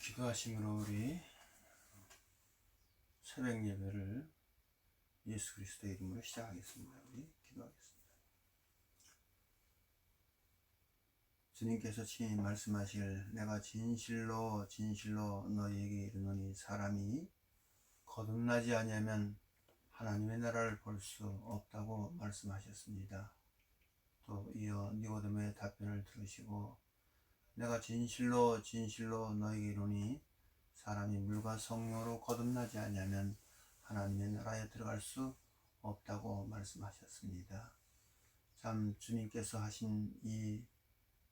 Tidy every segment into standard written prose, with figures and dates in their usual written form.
기도하심으로 우리 새벽 예배를 예수 그리스도의 이름으로 시작하겠습니다. 우리 기도하겠습니다. 주님께서 친히 말씀하실 내가 진실로 진실로 너희에게 이르노니 사람이 거듭나지 아니하면 하나님의 나라를 볼 수 없다고 말씀하셨습니다. 또 이어 니고데모의 답변을 들으시고 내가 진실로 진실로 너희에게 이르노니 사람이 물과 성령으로 거듭나지 아니하면 하나님의 나라에 들어갈 수 없다고 말씀하셨습니다. 참 주님께서 하신 이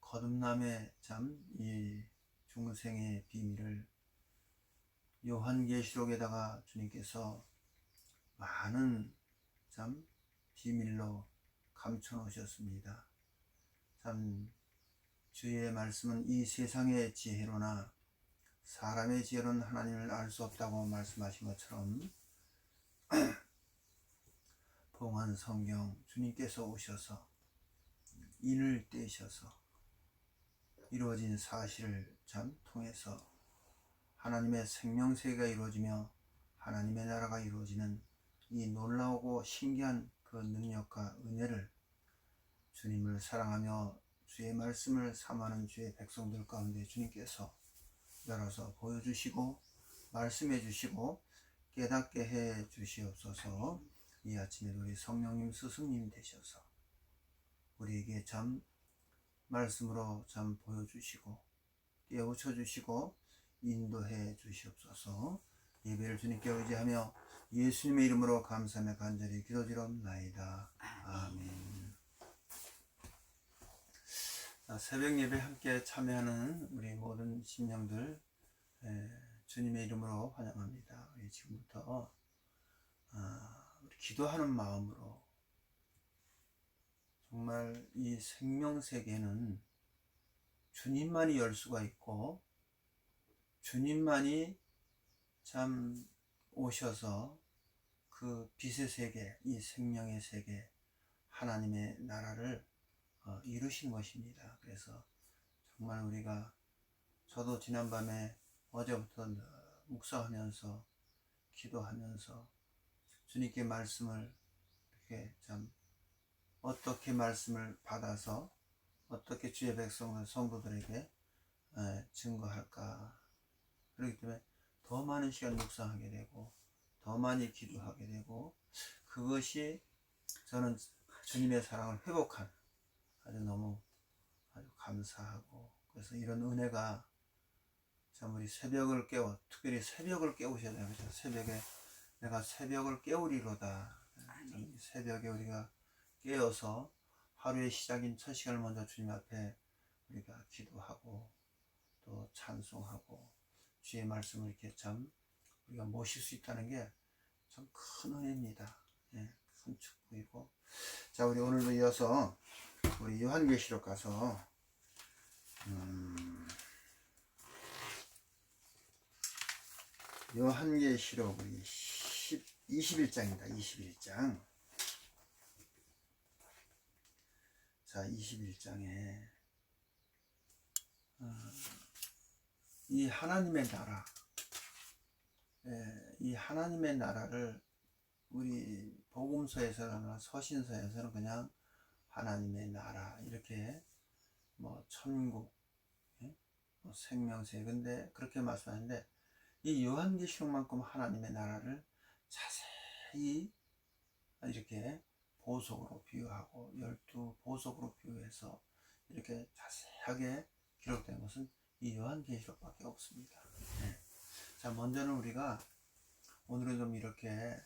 거듭남의 참 이 중생의 비밀을 요한계시록에다가 주님께서 많은 참 비밀로 감춰 놓으셨습니다. 참 주의 말씀은 이 세상의 지혜로나 사람의 지혜로는 하나님을 알 수 없다고 말씀하신 것처럼 봉헌 성경 주님께서 오셔서 인을 떼셔서 이루어진 사실을 참 통해서 하나님의 생명세계가 이루어지며 하나님의 나라가 이루어지는 이 놀라우고 신기한 그 능력과 은혜를 주님을 사랑하며 주의 말씀을 삼하는 주의 백성들 가운데 주님께서 열어서 보여주시고 말씀해 주시고 깨닫게 해 주시옵소서. 이 아침에 우리 성령님 스승님 되셔서 우리에게 참 말씀으로 참 보여주시고 깨우쳐 주시고 인도해 주시옵소서. 예배를 주님께 의지하며 예수님의 이름으로 감사하며 간절히 기도드리옵나이다. 아멘. 새벽 예배 함께 참여하는 우리 모든 심령들 주님의 이름으로 환영합니다. 우리 지금부터 우리 기도하는 마음으로 정말 이 생명세계는 주님만이 열 수가 있고 주님만이 참 오셔서 그 빛의 세계, 이 생명의 세계, 하나님의 나라를 이루신 것입니다. 그래서 정말 우리가 저도 지난밤에 어제부터 묵상하면서 기도하면서 주님께 말씀을 이렇게 참 어떻게 말씀을 받아서 어떻게 주의 백성들 성도들에게 증거할까. 그렇기 때문에 더 많은 시간 묵상하게 되고 더 많이 기도하게 되고 그것이 저는 주님의 사랑을 회복한 아주 감사하고 그래서 이런 은혜가 참 우리 새벽을 깨워 특별히 새벽을 깨우셔야 돼요. 그래서 새벽에 내가 새벽을 깨우리로다. 새벽에 우리가 깨어서 하루의 시작인 첫 시간을 먼저 주님 앞에 우리가 기도하고 또 찬송하고 주의 말씀을 이렇게 참 우리가 모실 수 있다는 게 참 큰 은혜입니다. 큰 축복이고. 자, 우리 오늘도 이어서 우리 요한계시록 가서 요한계시록 우리 21장입니다. 21장. 자, 21장에 이 하나님의 나라, 이 하나님의 나라를 우리 복음서에서나 서신서에서는 그냥 하나님의 나라 이렇게 뭐 천국, 뭐 생명세 근데 그렇게 말씀하는데 이 요한계시록만큼 하나님의 나라를 자세히 이렇게 보석으로 비유하고 12보석으로 비유해서 이렇게 자세하게 기록된 것은 이 요한계시록밖에 없습니다. 자, 먼저는 우리가 오늘은 좀 이렇게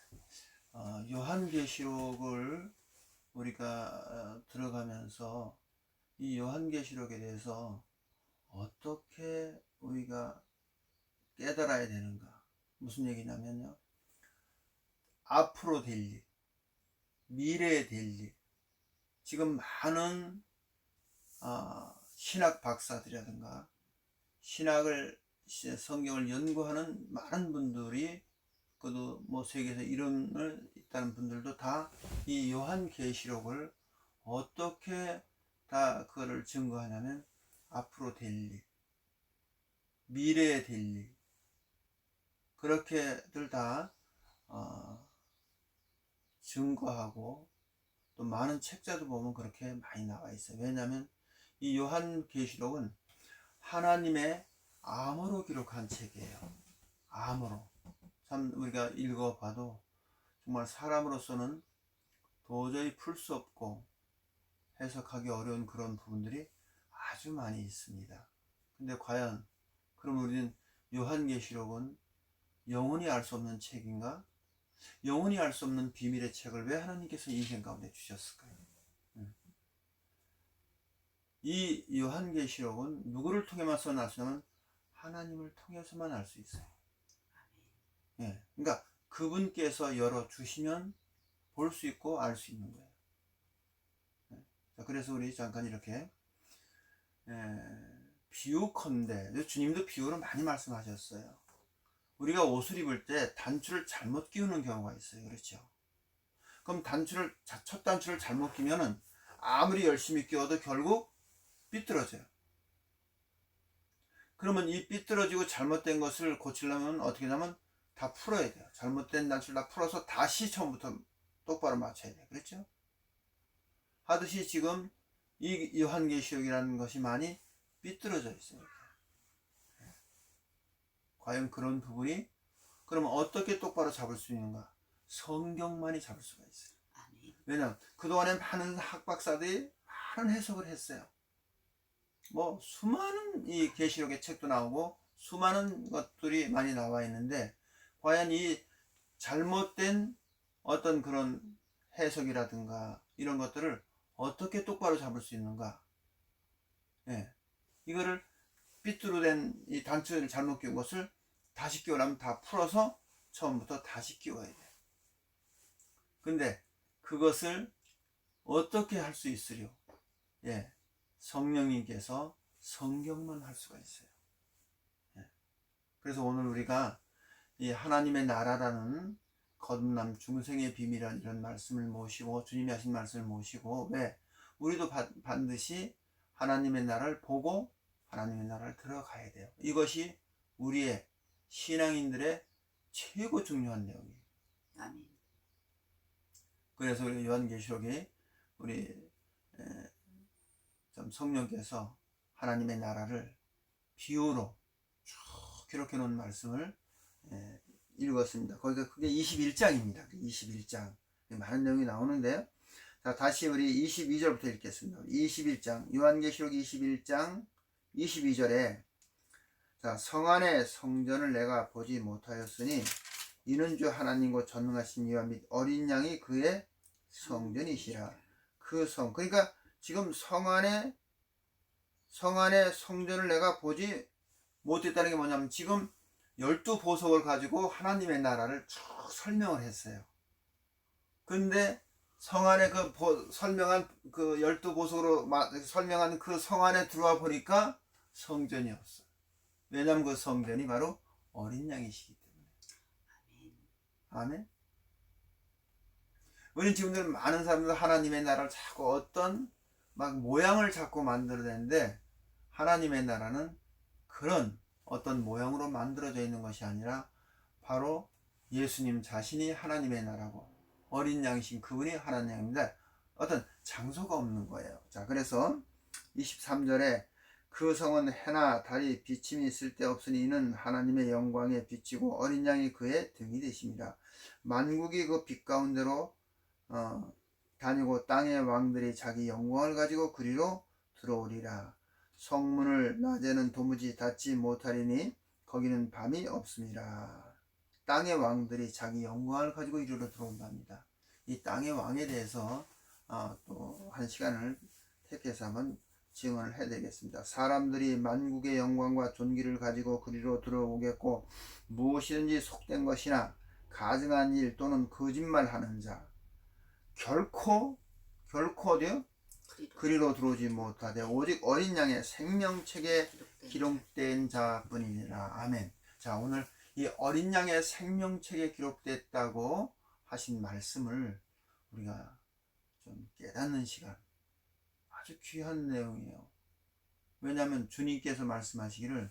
요한계시록을 우리가 들어가면서 이 요한계시록에 대해서 어떻게 우리가 깨달아야 되는가. 무슨 얘기냐면요, 앞으로 될 일, 미래에 될 일. 지금 많은 신학 박사들이라든가 성경을 연구하는 많은 분들이 그도 뭐 세계에서 이름을 있다는 분들도 다 이 요한계시록을 어떻게 다 그거를 증거하냐면 앞으로 될 일, 미래에 될 일, 그렇게들 다 증거하고, 또 많은 책자도 보면 그렇게 많이 나와 있어요. 왜냐하면 이 요한계시록은 하나님의 암으로 기록한 책이에요. 암으로. 참 우리가 읽어봐도 정말 사람으로서는 도저히 풀 수 없고 해석하기 어려운 그런 부분들이 아주 많이 있습니다. 근데 과연 그럼 우리는 요한계시록은 영원히 알 수 없는 책인가? 영원히 알 수 없는 비밀의 책을 왜 하나님께서 인생 가운데 주셨을까요? 이 요한계시록은 누구를 통해만 알 수 있냐면 하나님을 통해서만 알 수 있어요. 예, 그러니까 그분께서 열어주시면 볼 수 있고 알 수 있는 거예요. 예, 자, 그래서 우리 잠깐 이렇게 비유컨대, 주님도 비유로 많이 말씀하셨어요. 우리가 옷을 입을 때 단추를 잘못 끼우는 경우가 있어요. 그렇죠? 그럼 첫 단추를 잘못 끼면은 아무리 열심히 끼워도 결국 삐뚤어져요. 그러면 이 삐뚤어지고 잘못된 것을 고치려면 어떻게 하냐면 다 풀어야 돼요. 잘못된 단추를 다 풀어서 다시 처음부터 똑바로 맞춰야 돼요. 그렇죠? 하듯이 지금 이 요한계시록이라는 것이 많이 삐뚤어져 있어요. 과연 그런 부분이 그러면 어떻게 똑바로 잡을 수 있는가? 성경만이 잡을 수가 있어요. 왜냐하면 그동안에 많은 학박사들이 많은 해석을 했어요. 뭐 수많은 이 계시록의 책도 나오고 수많은 것들이 많이 나와 있는데 과연 이 잘못된 어떤 그런 해석이라든가 이런 것들을 어떻게 똑바로 잡을 수 있는가? 예, 이거를 삐뚤어된 이 단추를 잘못 끼운 것을 다시 끼우려면 다 풀어서 처음부터 다시 끼워야 돼요. 근데 그것을 어떻게 할 수 있으려? 예, 성령님께서 성경만 할 수가 있어요. 예. 그래서 오늘 우리가 이 하나님의 나라라는 거듭남 중생의 비밀이라는 이런 말씀을 모시고 주님이 하신 말씀을 모시고 왜 우리도 반드시 하나님의 나라를 보고 하나님의 나라를 들어가야 돼요. 이것이 우리의 신앙인들의 최고 중요한 내용이에요. 아멘. 그래서 우리 요한계시록이 우리 좀 성령께서 하나님의 나라를 비유로 쭉 기록해 놓은 말씀을 읽었습니다. 거기가 그게 21장입니다. 21장. 많은 내용이 나오는데요. 자, 다시 우리 22절부터 읽겠습니다. 21장, 요한계시록 21장 22절에 자, 성 안의 성전을 내가 보지 못하였으니 이는 주 하나님과 전능하신 이와 및 어린 양이 그의 성전이시라. 그 성, 그러니까 지금 성 안에 성전을 내가 보지 못했다는 게 뭐냐면 지금 12보석을 가지고 하나님의 나라를 쭉 설명을 했어요. 근데 성 안에 설명한 그 12보석으로 설명한 그 성 안에 들어와 보니까 성전이 없어. 왜냐하면 그 성전이 바로 어린 양이시기 때문에. 아멘. 우리는 지금들 많은 사람들 하나님의 나라를 자꾸 어떤 막 모양을 자꾸 만들어내는데 하나님의 나라는 그런 어떤 모양으로 만들어져 있는 것이 아니라 바로 예수님 자신이 하나님의 나라고 어린 양이신 그분이 하나님 양입니다. 어떤 장소가 없는 거예요. 자, 그래서 23절에 그 성은 해나 달이 비침이 쓸데없으니 이는 하나님의 영광에 비치고 어린 양이 그의 등이 되십니다. 만국이 그 빛 가운데로 다니고 땅의 왕들이 자기 영광을 가지고 그리로 들어오리라. 성문을 낮에는 도무지 닫지 못하리니 거기는 밤이 없습니다. 땅의 왕들이 자기 영광을 가지고 이리로 들어온답니다. 이 땅의 왕에 대해서 또 한 시간을 택해서 한번 증언을 해드리겠습니다. 사람들이 만국의 영광과 존귀를 가지고 그리로 들어오겠고 무엇이든지 속된 것이나 가증한 일 또는 거짓말하는 자 결코 어디요? 그리로 들어오지 못하되 오직 어린 양의 생명책에 기록된 자뿐이니라. 아멘. 자, 오늘 이 어린 양의 생명책에 기록됐다고 하신 말씀을 우리가 좀 깨닫는 시간, 아주 귀한 내용이에요. 왜냐하면 주님께서 말씀하시기를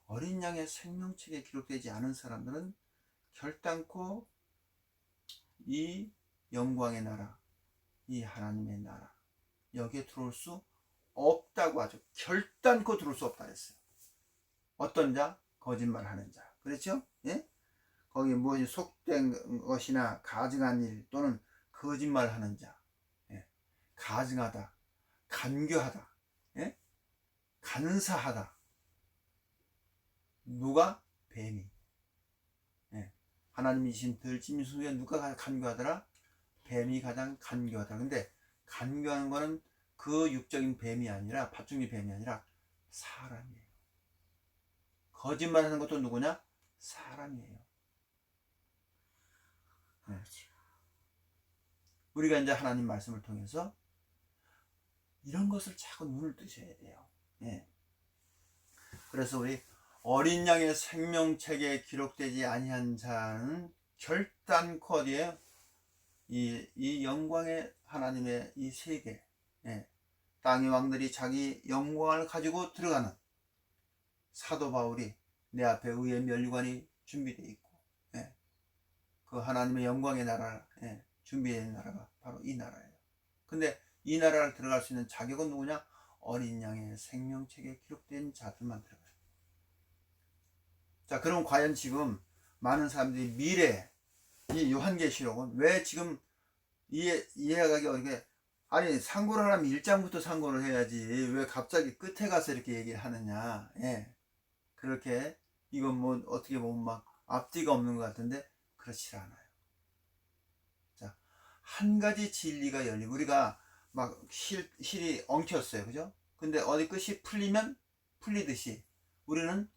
어린 양의 생명책에 기록되지 않은 사람들은 결단코 이 영광의 나라, 이 하나님의 나라, 여기에 들어올 수 없다고 하죠. 결단코 들어올 수 없다 했어요. 어떤 자? 거짓말하는 자. 그렇죠? 예? 거기 무엇이 속된 것이나 가증한 일 또는 거짓말하는 자. 예? 가증하다, 간교하다, 예? 간사하다. 누가? 뱀이. 예. 하나님이 주신 들짐승 속에 누가 간교하더라? 뱀이 가장 간교하다. 근데 간교하는 거는 그 육적인 뱀이 아니라, 팥죽이 뱀이 아니라 사람이에요. 거짓말하는 것도 누구냐? 사람이에요. 네. 우리가 이제 하나님 말씀을 통해서 이런 것을 자꾸 눈을 뜨셔야 돼요. 예. 그래서 우리 어린 양의 생명책에 기록되지 아니한 자는 결단코 어디에요? 이 영광의 하나님의 이 세계, 예. 땅의 왕들이 자기 영광을 가지고 들어가는 사도 바울이 내 앞에 의의 면류관이 준비되어 있고, 예. 그 하나님의 영광의 나라, 예. 준비된 나라가 바로 이 나라예요. 근데 이 나라를 들어갈 수 있는 자격은 누구냐? 어린 양의 생명책에 기록된 자들만 들어가요. 자, 그럼 과연 지금 많은 사람들이 미래, 이 요한계시록은 왜 지금 이해하기 어렵게, 아니 상고를 하려면 1장부터 상고를 해야지 왜 갑자기 끝에 가서 이렇게 얘기를 하느냐. 예. 그렇게 이건 뭐 어떻게 보면 막 앞뒤가 없는 것 같은데 그렇지 않아요. 자, 한 가지 진리가 열리고 우리가 막 실이 엉켰어요. 그죠? 근데 어디 끝이 풀리면 풀리듯이 우리는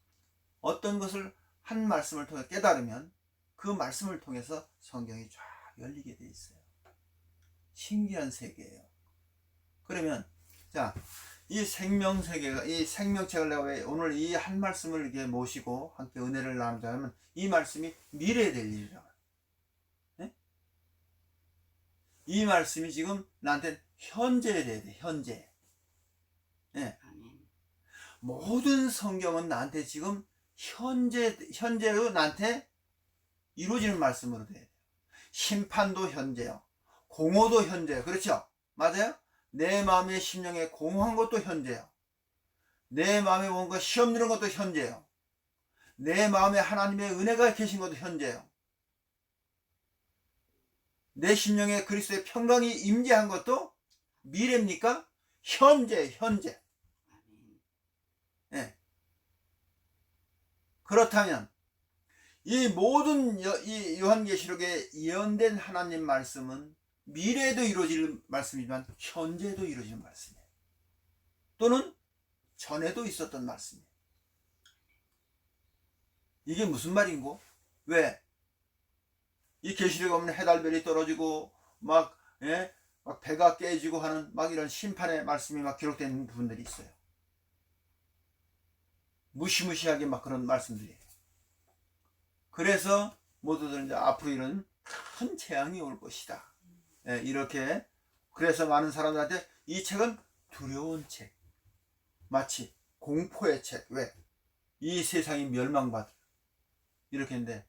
어떤 것을 한 말씀을 통해 깨달으면 그 말씀을 통해서 성경이 쫙 열리게 돼 있어요. 신기한 세계예요. 그러면 자, 이 생명세계가, 이 생명책을 내가 왜 오늘 이 한 말씀을 이렇게 모시고 함께 은혜를 나누자 하면 이 말씀이 미래에 될 일이라. 네? 이 말씀이 지금 나한테 현재에 돼야 돼. 현재. 네. 모든 성경은 나한테 지금 현재로 나한테 이루어지는 말씀으로 돼야 돼요. 심판도 현재요. 공허도 현재요. 그렇죠? 맞아요? 내 마음의 심령에 공허한 것도 현재요. 내 마음에 뭔가 시험 드는 것도 현재요. 내 마음에 하나님의 은혜가 계신 것도 현재요. 내 심령에 그리스도의 평강이 임재한 것도 미래입니까? 현재. 네. 그렇다면 이 모든 이 요한계시록에 예언된 하나님 말씀은 미래에도 이루어질 말씀이지만 현재에도 이루어지는 말씀이에요. 또는 전에도 있었던 말씀이에요. 이게 무슨 말인고? 왜? 이 계시록에 보면 해달별이 떨어지고 막 배가 깨지고 하는 막 이런 심판의 말씀이 막 기록된 부분들이 있어요. 무시무시하게 막 그런 말씀들이에요. 그래서 모두들 이제 앞으로 이런 큰 재앙이 올 것이다. 이렇게. 그래서 많은 사람들한테 이 책은 두려운 책, 마치 공포의 책. 왜? 이 세상이 멸망받을 이렇게 했는데,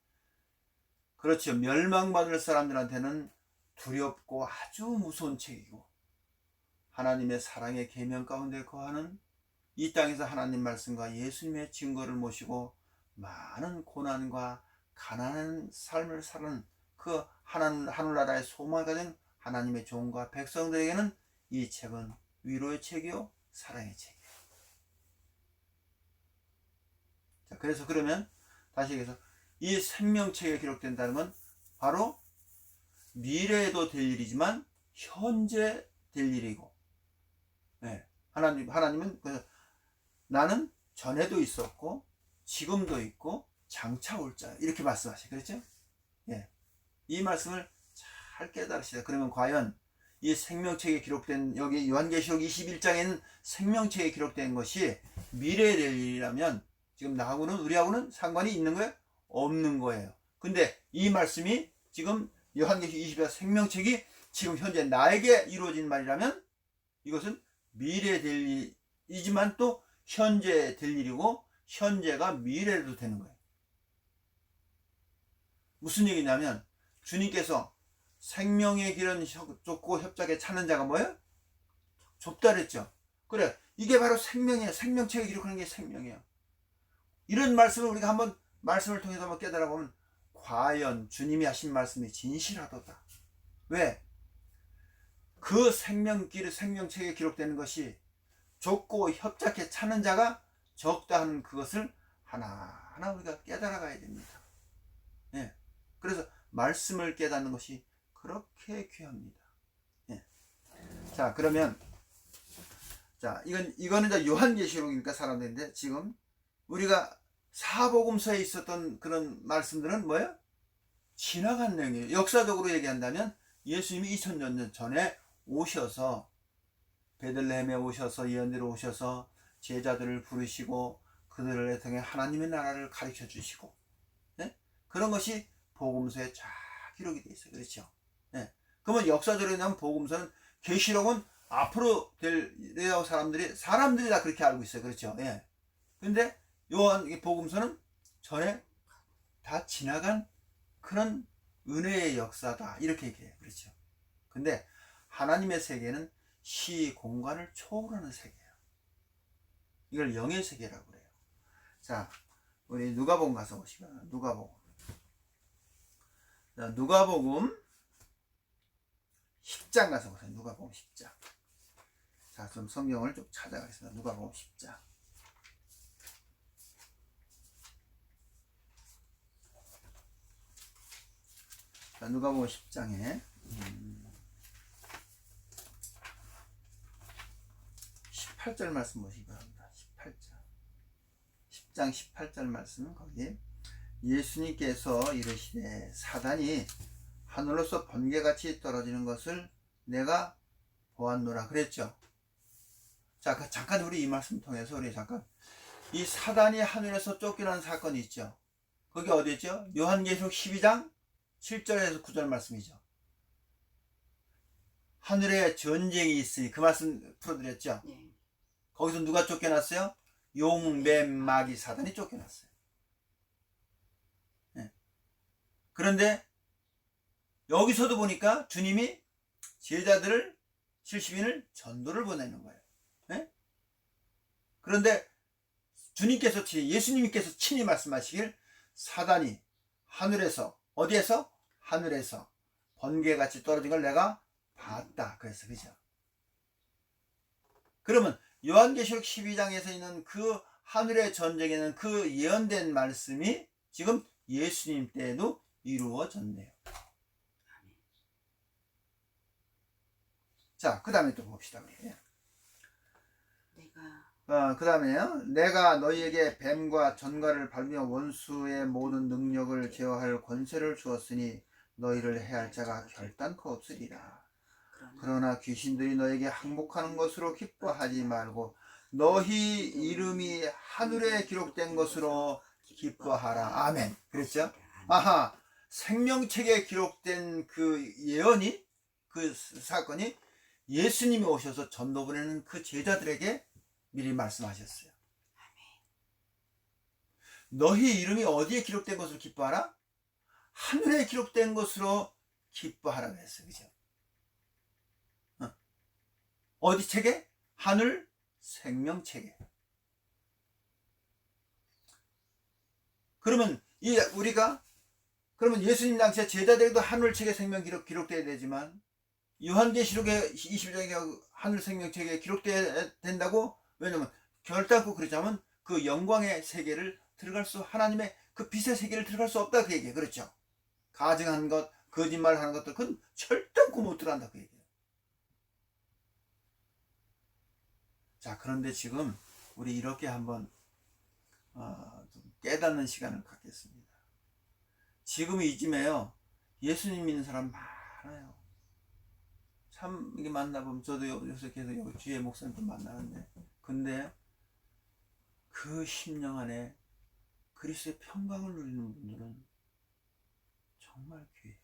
그렇죠. 멸망받을 사람들한테는 두렵고 아주 무서운 책이고, 하나님의 사랑의 계명 가운데 거하는 이 땅에서 하나님 말씀과 예수님의 증거를 모시고 많은 고난과 가난한 삶을 사는 그 하늘나라의 소망을 가진 하나님의 종과 백성들에게는 이 책은 위로의 책이요 사랑의 책이에요. 자, 그래서 그러면 다시 얘기해서 이 생명책에 기록된다는 건 바로 미래에도 될 일이지만 현재 될 일이고, 하나님은 그래서 나는 전에도 있었고 지금도 있고 장차 올 자, 이렇게 말씀하시죠. 그렇죠? 이 말씀을 잘 깨달으시다. 그러면 과연 이 생명책에 기록된, 여기 요한계시록 21장에는 생명책에 기록된 것이 미래에 될 일이라면 지금 나하고는, 우리하고는 상관이 있는 거예요? 없는 거예요. 근데 이 말씀이 지금 요한계시록 21장 생명책이 지금 현재 나에게 이루어진 말이라면 이것은 미래에 될 일이지만 또 현재 될 일이고, 현재가 미래도 되는 거예요. 무슨 얘기냐면 주님께서 생명의 길은 좁고 협착에 차는 자가 뭐예요? 좁다 그랬죠. 그래, 이게 바로 생명이에요. 생명책에 기록하는 게 생명이에요. 이런 말씀을 우리가 한번 말씀을 통해서 한번 깨달아 보면 과연 주님이 하신 말씀이 진실하도다. 왜? 그 생명길, 생명책에 기록되는 것이 좁고 협착에 차는 자가 적다 하는 그것을 하나하나 우리가 깨달아 가야 됩니다. 예. 그래서 말씀을 깨닫는 것이 그렇게 귀합니다. 예. 자, 그러면 이거는 이제 요한계시록이니까 사람들인데, 지금 우리가 사복음서에 있었던 그런 말씀들은 뭐예요? 지나간 내용이에요. 역사적으로 얘기한다면 예수님이 2000년 전에 오셔서 베들레헴에 오셔서 예언대로 오셔서 제자들을 부르시고 그들을 통해 하나님의 나라를 가르쳐 주시고, 네? 그런 것이 복음서에 쫙 기록이 되어 있어요. 그렇죠? 네. 그러면 역사적으로 얘기하면 복음서는, 계시록은 앞으로 될 사람들이 다 그렇게 알고 있어요. 그렇죠? 예. 근데 요한 복음서는 전에 다 지나간 그런 은혜의 역사다, 이렇게 얘기해요. 그렇죠? 근데 하나님의 세계는 시 공간을 초월하는 세계예요. 이걸 영의 세계라고 그래요. 자, 우리 누가복음 가서 보시면, 누가복음 10장 가서 보세요. 누가복음 10장. 자, 좀 성경을 좀 찾아가겠습니다. 누가복음 10장. 자, 누가복음 10장에 18절 말씀 보시기 바랍니다. 18절. 10장 18절 말씀은 거기에 예수님께서 이르시되 사단이 하늘로서 번개같이 떨어지는 것을 내가 보았노라 그랬죠. 자, 잠깐 우리 이 말씀 통해서 우리 잠깐 이 사단이 하늘에서 쫓겨난 사건이 있죠. 거기 어디였죠? 요한계시록 12장 7절에서 9절 말씀이죠. 하늘에 전쟁이 있으니, 그 말씀 풀어드렸죠. 네. 거기서 누가 쫓겨났어요? 용, 뱀, 마귀, 사단이 쫓겨났어요. 네. 그런데 여기서도 보니까 주님이 제자들을 70인을 전도를 보내는 거예요. 네? 그런데 예수님께서 친히 말씀하시길 사단이 하늘에서, 어디에서? 하늘에서 번개같이 떨어진 걸 내가 봤다. 그래서, 그죠? 그러면 요한계시록 12장에서 있는 그 하늘의 전쟁에는 그 예언된 말씀이 지금 예수님 때에도 이루어졌네요. 자, 그 다음에 또 봅시다. 그 다음에요. 내가 너희에게 뱀과 전갈을 밟으며 원수의 모든 능력을 제어할 권세를 주었으니 너희를 해할 자가 결단코 없으리라. 그러나 귀신들이 너에게 항복하는 것으로 기뻐하지 말고 너희 이름이 하늘에 기록된 것으로 기뻐하라. 아멘. 그랬죠? 아하, 생명책에 기록된 그 예언이, 그 사건이 예수님이 오셔서 전도 보내는 그 제자들에게 미리 말씀하셨어요. 너희 이름이 어디에 기록된 것으로 기뻐하라? 하늘에 기록된 것으로 기뻐하라고 했어요. 그죠? 어디 책에? 하늘 생명책에. 그러면 그러면 예수님 당시에 제자들에게도 하늘책에 생명 기록돼야 되지만 요한계시록의 20장에 하늘 생명책에 기록돼야 된다고? 왜냐면 결단코 그러자면 그 영광의 세계를 하나님의 그 빛의 세계를 들어갈 수 없다, 그 얘기예요. 그렇죠? 가증한 것, 거짓말 하는 것들, 그건 절단코 못 들어간다, 그 얘기예요. 자, 그런데 지금 우리 이렇게 한번 좀 깨닫는 시간을 갖겠습니다. 지금 이쯤에요, 예수님 믿는 사람 많아요. 참 이게 만나보면 저도 요새 계속 여기 주위에 목사님도 만나는데, 근데 그 심령 안에 그리스도의 평강을 누리는 분들은 정말 귀해요.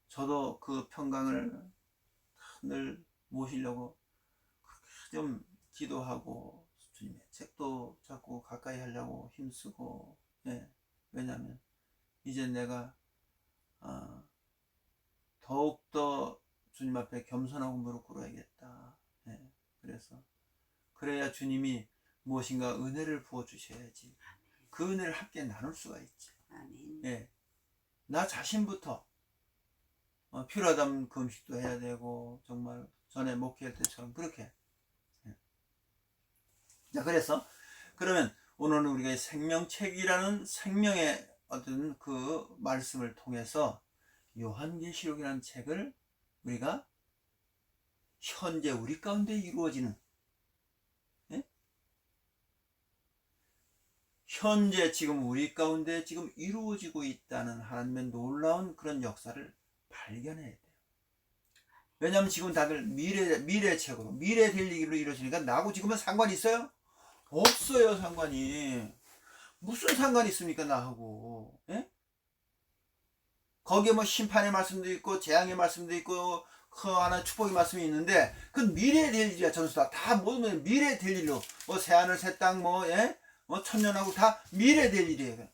저도 그 평강을 늘 모시려고 좀 기도하고 주님의 책도 자꾸 가까이 하려고 힘쓰고, 예. 왜냐하면 이제 내가 더욱더 주님 앞에 겸손하고 무릎 꿇어야겠다. 예. 그래서 그래야 주님이 무엇인가 은혜를 부어 주셔야지 그 은혜를 함께 나눌 수가 있지. 아멘. 예. 나 자신부터 필요하다면 그 음식도 해야 되고, 정말 전에 목회할 때처럼 그렇게. 예. 자, 그래서 그러면 오늘은 우리가 생명책이라는 생명의 어떤 그 말씀을 통해서 요한계시록이라는 책을 우리가 현재 우리 가운데 이루어지는, 예? 현재 지금 우리 가운데 지금 이루어지고 있다는 하나님의 놀라운 그런 역사를 발견해야 돼요. 왜냐하면 지금 다들 미래책으로 미래 될 얘기로 이루어지니까 나하고 지금은 상관이 있어요? 없어요. 상관이. 무슨 상관이 있습니까 나하고. 예? 거기에 뭐 심판의 말씀도 있고 재앙의 말씀도 있고 그 하나 축복의 말씀이 있는데 그건 미래에 될 일이야. 전수다 다 모든 미래에 될 일로 뭐 새하늘 새 땅 뭐 예? 뭐 천년하고 다 미래에 될 일이에요.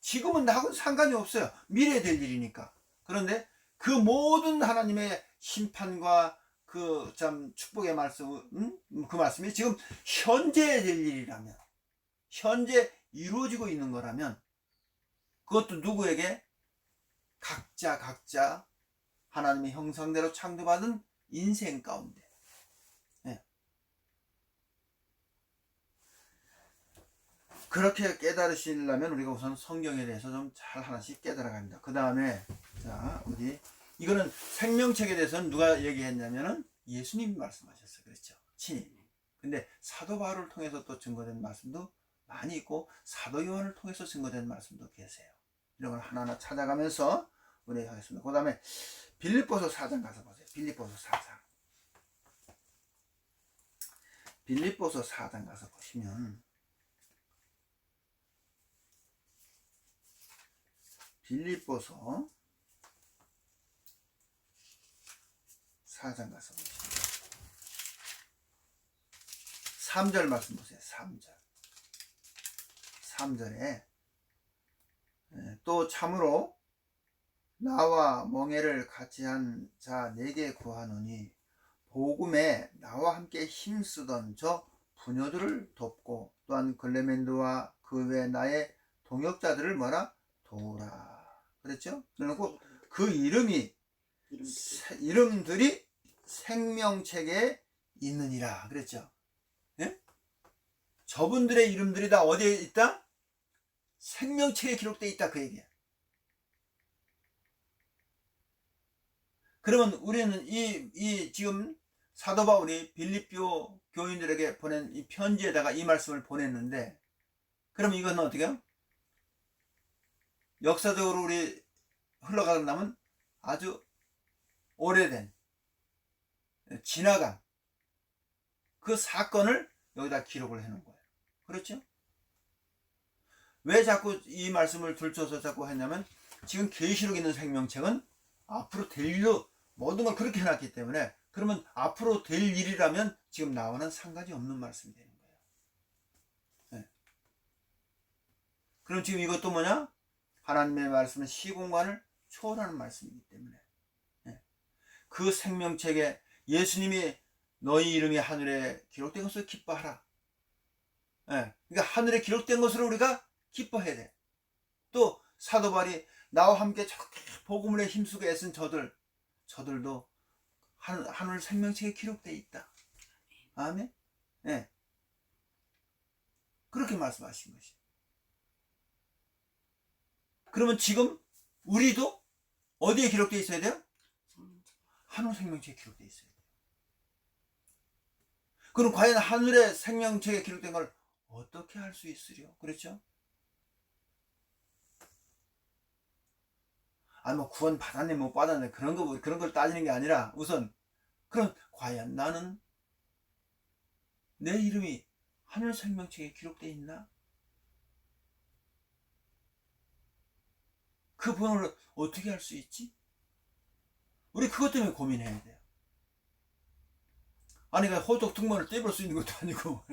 지금은 나하고는 상관이 없어요. 미래에 될 일이니까. 그런데 그 모든 하나님의 심판과 그 참 축복의 말씀, 그 말씀이 지금 현재 될 일이라면, 현재 이루어지고 있는 거라면, 그것도 누구에게? 각자 하나님의 형상대로 창조받은 인생 가운데. 네. 그렇게 깨달으시려면 우리가 우선 성경에 대해서 좀 잘 하나씩 깨달아 갑니다. 그 다음에 자 어디 이거는 생명책에 대해서는 누가 얘기했냐면은 예수님이 말씀하셨어요. 그렇죠? 친히. 근데 사도 바울을 통해서 또 증거된 말씀도 많이 있고 사도 요한을 통해서 증거된 말씀도 계세요. 이런 걸 하나하나 찾아가면서 우리 하겠습니다. 그 다음에 빌립보서 4장 가서 보세요. 빌립보서 4장. 빌립보서 4장 가서 보시면 빌립보서 4장 가서 보시면 3절 말씀 보세요. 3절에 또 참으로 나와 멍에를 같이 한 자 내게 구하노니 복음에 나와 함께 힘쓰던 저 부녀들을 돕고 또한 글레멘드와 그 외 나의 동역자들을 뭐라 도우라. 그랬죠? 그리고 그 이름들이 생명책에 있느니라. 그랬죠? 예? 저분들의 이름들이 다 어디에 있다? 생명책에 기록되어 있다. 그 얘기야. 그러면 우리는 이 지금 사도 바울이 빌립보 교인들에게 보낸 이 편지에다가 이 말씀을 보냈는데, 그러면 이건 어떻게 해요? 역사적으로 우리 흘러가다 나면 아주 오래된, 지나간 그 사건을 여기다 기록을 해놓은 거예요. 그렇죠? 왜 자꾸 이 말씀을 들춰서 자꾸 했냐면 지금 계시록 있는 생명책은 앞으로 될 일로 모든 걸 그렇게 해놨기 때문에, 그러면 앞으로 될 일이라면 지금 나와는 상관이 없는 말씀이 되는 거예요. 네. 그럼 지금 이것도 뭐냐? 하나님의 말씀은 시공간을 초월하는 말씀이기 때문에 그 생명책에 예수님이 너희 이름이 하늘에 기록된 것을 기뻐하라. 그러니까 하늘에 기록된 것으로 우리가 기뻐해야 돼. 또 사도 바울이 나와 함께 저렇게 복음을 힘쓰고 애쓴 저들도 하늘 생명책에 기록되어 있다. 아멘. 네. 그렇게 말씀하신 것이. 그러면 지금 우리도 어디에 기록되어 있어야 돼요? 하늘 생명책에 기록되어 있어야 돼요. 그럼 과연 하늘의 생명책에 기록된 걸 어떻게 할 수 있으려? 그렇죠? 아니 뭐 구원 받았네 못 받았네 그런 걸 따지는 게 아니라 우선 그럼 과연 나는 내 이름이 하늘 생명책에 기록되어 있나? 그 번호를 어떻게 할 수 있지? 우리 그것 때문에 고민해야 돼요. 아니 그 호적 등본을 떼볼 수 있는 것도 아니고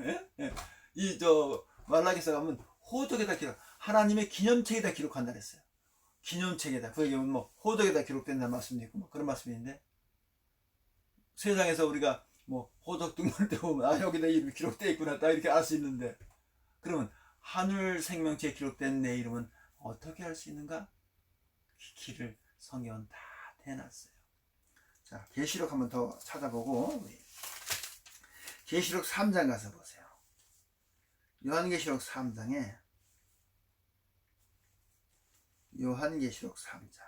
이 저 말라기서 가면 호적에다 기록, 하나님의 기념책에다 기록한다 그랬어요. 기념책에다. 그게 뭐 호적에다 기록된다는 말씀도 있고 뭐 그런 말씀인데, 세상에서 우리가 뭐 호적 등본을 떼보면 아 여기다 이름이 기록되어 있구나 딱 이렇게 알 수 있는데, 그러면 하늘 생명체에 기록된 내 이름은 어떻게 할 수 있는가? 길을 성경은 다 대놨어요. 자, 계시록 한번 더 찾아보고, 계시록 3장 가서 보세요. 요한계시록 3장에, 요한계시록 3장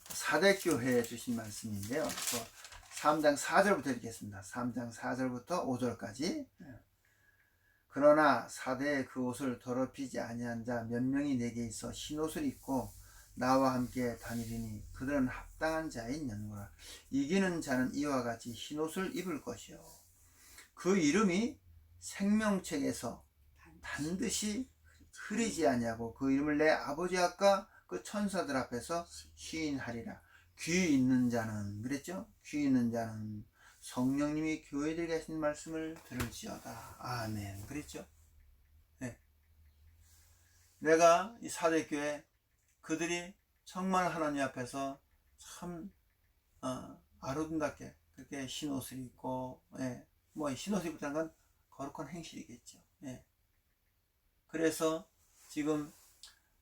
사대교회에 주신 말씀인데요. 3장 4절부터 읽겠습니다. 3장 4절부터 5절까지. 그러나 사대에 그 옷을 더럽히지 아니한 자 몇 명이 내게 있어 흰옷을 입고 나와 함께 다니리니 그들은 합당한 자인 연고라. 이기는 자는 이와 같이 흰옷을 입을 것이요 그 이름이 생명책에서 반드시 흐리지 아니하고 그 이름을 내 아버지 앞과 그 천사들 앞에서 시인하리라. 귀 있는 자는, 그랬죠? 귀 있는 자는 성령님이 교회들에게 하신 말씀을 들을지어다. 아멘. 그랬죠? 네. 내가 이 사대교회 그들이 정말 하나님 앞에서 참 아름답게 그렇게 흰옷을 입고, 뭐 흰옷을 입다는 건 거룩한 행실이겠죠. 그래서 지금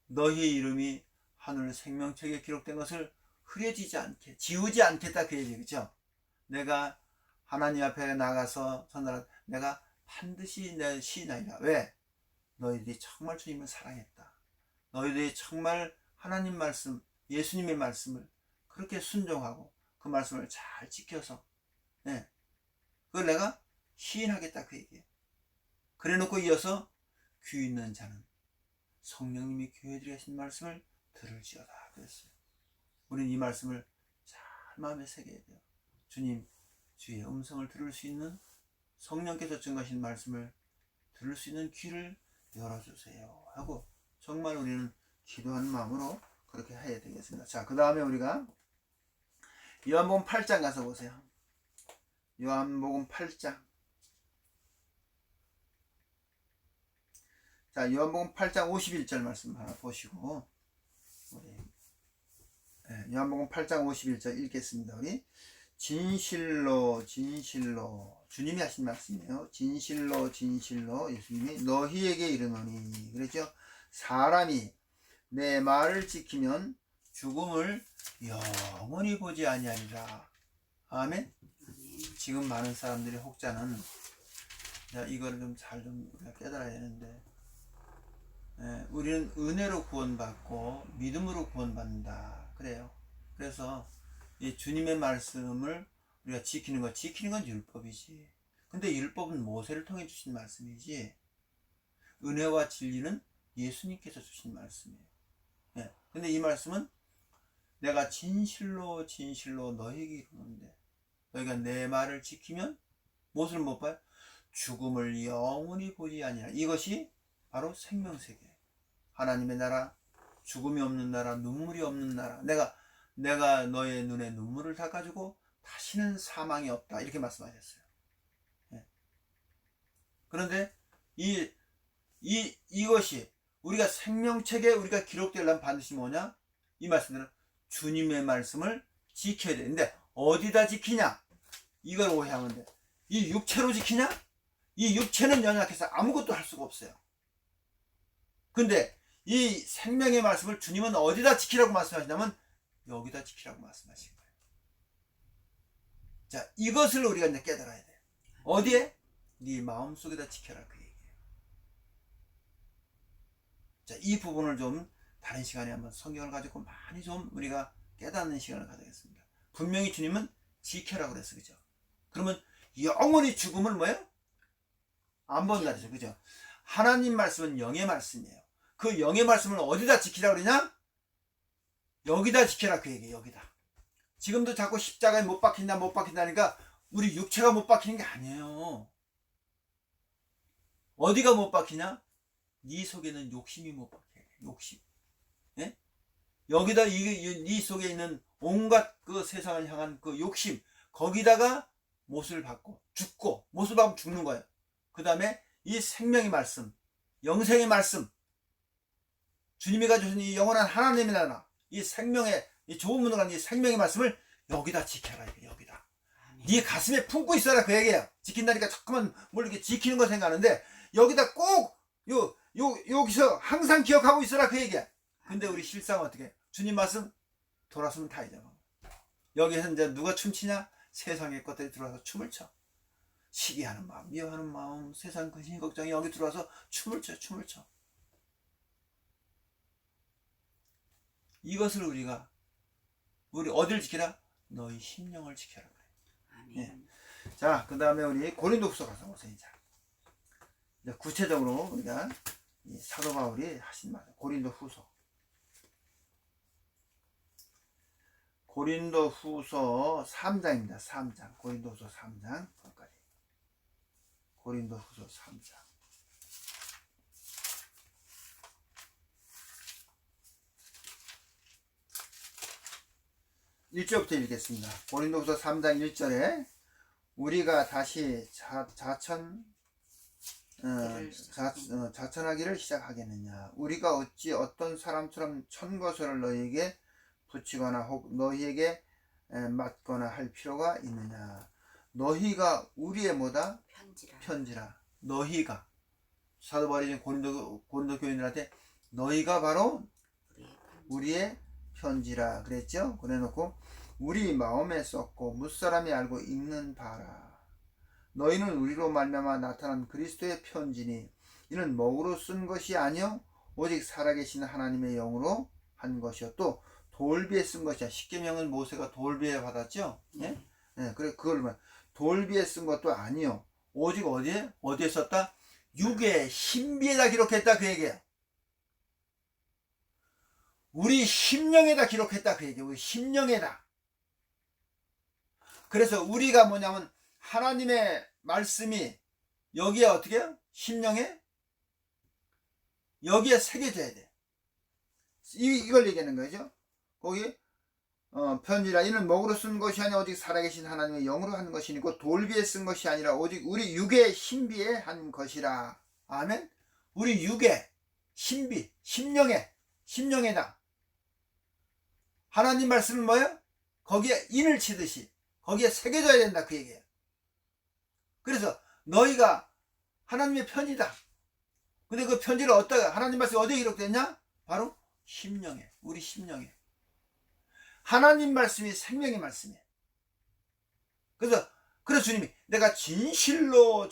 너희 이름이 하늘 생명책에 기록된 것을 흐려지지 않게, 지우지 않겠다 그 얘기죠. 내가 하나님 앞에 나가서 전하라. 내가 반드시 내 시인하리라. 왜? 너희들이 정말 주님을 사랑했다. 너희들이 정말 하나님 말씀, 예수님의 말씀을 그렇게 순종하고 그 말씀을 잘 지켜서, 그걸 내가 시인하겠다 그 얘기예요. 그래 놓고 이어서 귀 있는 자는 성령님이 교회들이 하신 말씀을 들을지어다 그랬어요. 우리는 이 말씀을 잘 마음에 새겨야 돼요. 주님, 주의 음성을 들을 수 있는, 성령께서 증거하신 말씀을 들을 수 있는 귀를 열어주세요 하고 정말 우리는 기도하는 마음으로 그렇게 해야 되겠습니다. 자, 그 다음에 우리가 요한복음 8장 가서 보세요. 요한복음 8장. 자, 요한복음 8장 51절 말씀 하나 보시고, 우리 요한복음 8장 51절 읽겠습니다. 우리 진실로 진실로, 주님이 하신 말씀이에요. 진실로 진실로 예수님이 너희에게 이르노니, 그랬죠? 사람이 내 말을 지키면 죽음을 영원히 보지 아니하리라. 아멘. 지금 많은 사람들이 혹자는, 이거를 좀 잘 좀 깨달아야 되는데, 우리는 은혜로 구원받고 믿음으로 구원받는다 그래요. 그래서 이 주님의 말씀을 우리가 지키는 건 율법이지. 근데 율법은 모세를 통해 주신 말씀이지, 은혜와 진리는 예수님께서 주신 말씀이에요. 근데 이 말씀은 내가 진실로 진실로 너희에게 이르는데 너희가 내 말을 지키면 무엇을 못 봐요? 죽음을 영원히 보지 아니하리라. 이것이 바로 생명세계, 하나님의 나라, 죽음이 없는 나라, 눈물이 없는 나라. 내가 너의 눈에 눈물을 닦아주고 다시는 사망이 없다 이렇게 말씀하셨어요. 그런데 이것이 우리가 생명책에 우리가 기록되려면 반드시 뭐냐? 이 말씀들은 주님의 말씀을 지켜야 되는데 어디다 지키냐? 이걸 오해하면 돼. 이 육체로 지키냐? 이 육체는 연약해서 아무것도 할 수가 없어요. 근데 이 생명의 말씀을 주님은 어디다 지키라고 말씀하시냐면 여기다 지키라고 말씀하신 거예요. 자, 이것을 우리가 이제 깨달아야 돼요. 어디에? 네 마음속에다 지켜라 그 얘기예요. 자, 이 부분을 좀 다른 시간에 한번 성경을 가지고 많이 좀 우리가 깨닫는 시간을 가져야겠습니다. 분명히 주님은 지켜라 그랬어, 그죠? 그러면 영원히 죽음을 뭐예요? 안 본다 그랬죠, 그죠? 하나님 말씀은 영의 말씀이에요. 그 영의 말씀을 어디다 지키라 그러냐? 여기다 지켜라 그 얘기예요. 여기다. 지금도 자꾸 십자가에 못 박힌다니까 우리 육체가 못 박히는 게 아니에요. 어디가 못 박히냐? 네 속에는 욕심이 못 박혀요. 욕심. 여기다 이 속에 있는 온갖 그 세상을 향한 그 욕심, 거기다가 못을 받고 죽고, 못을 받으면 죽는 거예요. 그 다음에 이 생명의 말씀, 영생의 말씀, 주님이 가져오신 이 영원한 하나님의 나라, 이 생명의, 이 좋은 문을 가진 이 생명의 말씀을 여기다 지켜라. 여기다. 네 가슴에 품고 있어라. 그 얘기예요. 지킨다니까 자꾸만 뭘 이렇게 지키는 거 생각하는데, 여기다 꼭 여기서 항상 기억하고 있어라. 그 얘기야. 근데 우리 실상은 어떻게 해? 주님 말씀 돌아서면 다 잊어먹어. 여기서 이제 누가 춤추냐? 세상의 것들이 들어와서 춤을 춰. 시기하는 마음, 미워하는 마음, 세상 근심 걱정이 여기 들어와서 춤을 춰. 이것을 우리 어디를 지키라? 너희 심령을 지켜라. 그래. 예. 자, 그 다음에 우리 고린도후서 가서 보세요. 이제 구체적으로 우리가 이 사도 바울이 하신 말, 고린도후서 3장입니다. 3장. 고린도후서 3장. 거기까지. 고린도후서 3장. 1절부터 읽겠습니다. 고린도후서 3장 1절에 우리가 다시 자천하기를 시작하겠느냐. 우리가 어찌 어떤 사람처럼 천거설을 너희에게 붙이거나 혹 너희에게 맞거나 할 필요가 있느냐. 너희가 우리의 뭐다? 편지라. 너희가 사도 바울이 고린도 교인들한테 너희가 바로 우리의 편지라 그랬죠. 그래놓고 우리 마음에 썼고 무사람이 알고 읽는 바라. 너희는 우리로 말미암아 나타난 그리스도의 편지니 이는 먹으로 쓴 것이 아니요 오직 살아계신 하나님의 영으로 한 것이요 또 돌비에 쓴 것이야. 십계명은 모세가 돌비에 받았죠. 예? 예, 그래 그걸 돌비에 쓴 것도 아니요 오직 어디에 썼다? 육의 신비에다 기록했다. 그 얘기예요. 우리 심령에다 기록했다. 그 얘기예요. 우리 심령에다. 그래서 우리가 뭐냐면 하나님의 말씀이 여기에 어떻게 해요? 심령에 여기에 새겨져야 돼. 이걸 얘기하는 거죠. 거기 편지라 이는 먹으로 쓴 것이 아니라 오직 살아계신 하나님의 영으로 한 것이니고 돌비에 쓴 것이 아니라 오직 우리 육의 신비에 한 것이라. 아멘. 우리 육의 신비, 심령에다 하나님 말씀은 뭐예요? 거기에 인을 치듯이 거기에 새겨져야 된다. 그 얘기예요. 그래서 너희가 하나님의 편이다. 근데 그 편지를 하나님 말씀이 어디에 기록됐냐? 바로 심령에, 우리 심령에. 하나님 말씀이 생명의 말씀이에요. 그래서 주님이 내가 진실로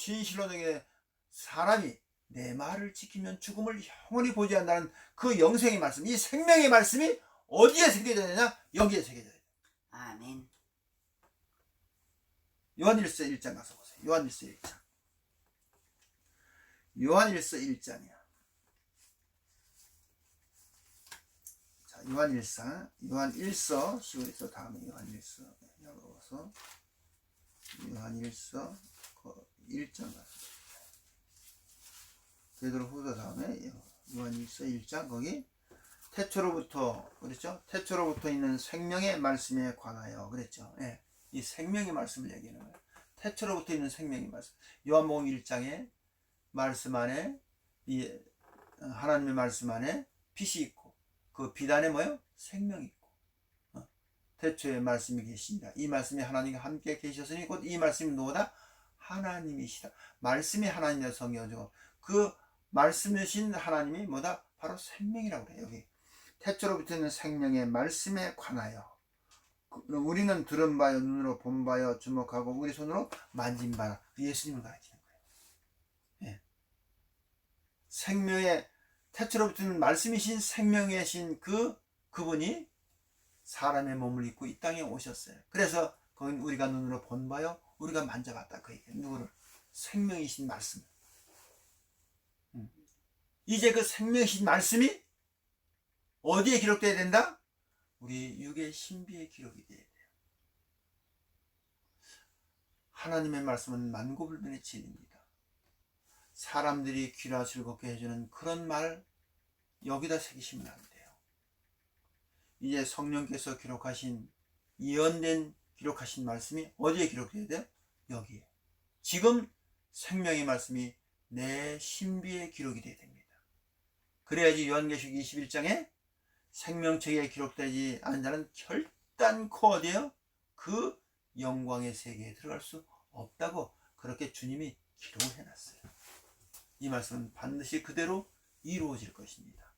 너에게 사람이 내 말을 지키면 죽음을 영원히 보지 않는다는 그 영생의 말씀, 이 생명의 말씀이 어디에 새겨져야 되냐? 여기에 새겨져야 돼. 아멘. 요한일서 1장 가서 보세요. 요한일서 1장. 요한일서 1장이야. 자, 요한일서 시골에서 다음에 요한일서 열어서 요한일서 1장 가서 베드로후서 다음에 요한일서 1장 거기 태초로부터 그랬죠? 태초로부터 있는 생명의 말씀에 관하여 그랬죠? 예. 이 생명의 말씀을 얘기하는 거예요. 태초로부터 있는 생명의 말씀. 요한복음 1장에 말씀 안에 이 하나님의 말씀 안에 빛이 있고 그 빛 안에 뭐예요? 생명이 있고 태초에 말씀이 계십니다. 이 말씀이 하나님과 함께 계셨으니 곧 이 말씀이 누구다? 하나님이시다. 말씀이 하나님이라고 성경적으로 그 말씀이신 하나님이 뭐다? 바로 생명이라고 그래요. 여기 태초로부터 있는 생명의 말씀에 관하여 우리는 들은 바요 눈으로 본 바요 주목하고 우리 손으로 만진 바라. 예수님을 가리키는 거예요. 예. 생명의 태초로부터 있는 말씀이신 생명이신 그분이 사람의 몸을 입고 이 땅에 오셨어요. 그래서 거긴 우리가 눈으로 본 바요 우리가 만져봤다. 그 얘기예요. 누구를? 생명이신 말씀. 이제 그 생명이신 말씀이 어디에 기록돼야 된다? 우리 육의 신비에 기록이 돼야 돼요. 하나님의 말씀은 만고불변의 진리입니다. 사람들이 귀라 즐겁게 해주는 그런 말 여기다 새기시면 안 돼요. 이제 성령께서 기록하신 예언된 기록하신 말씀이 어디에 기록돼야 돼요? 여기에. 지금 생명의 말씀이 내 신비에 기록이 돼야 됩니다. 그래야지 요한계시록 21장에 생명책에 기록되지 않은 자는 결단코 어디에요? 그 영광의 세계에 들어갈 수 없다고 그렇게 주님이 기록을 해놨어요. 이 말씀은 반드시 그대로 이루어질 것입니다.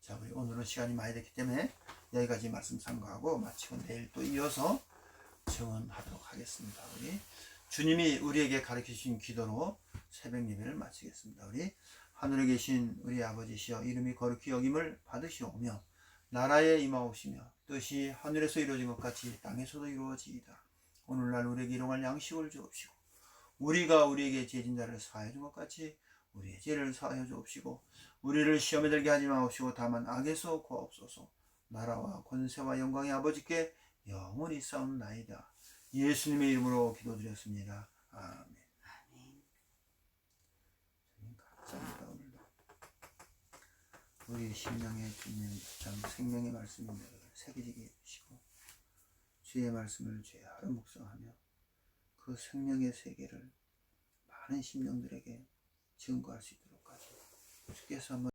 자, 우리 오늘은 시간이 많이 됐기 때문에 여기까지 말씀 참고하고 마치고 내일 또 이어서 증언하도록 하겠습니다. 우리 주님이 우리에게 가르쳐 주신 기도로 새벽 예배를 마치겠습니다. 우리 하늘에 계신 우리 아버지시여, 이름이 거룩히 여김을 받으시오며 나라에 임하옵시며 뜻이 하늘에서 이루어진 것 같이 땅에서도 이루어지이다. 오늘날 우리에게 일용할 양식을 주옵시고 우리가 우리에게 죄진 자를 사하여 준 것 같이 우리의 죄를 사하여 주옵시고 우리를 시험에 들게 하지 마옵시고 다만 악에서 구하옵소서. 나라와 권세와 영광의 아버지께 영원히 싸움나이다. 예수님의 이름으로 기도드렸습니다. 아멘. 감사합니다. 오늘도 우리 심령에 주님 참 생명의 말씀이 새겨지게 해주시고 주의 말씀을 죄하루 묵상하며 그 생명의 세계를 많은 심령들에게 증거할 수 있도록까지 주께서 한번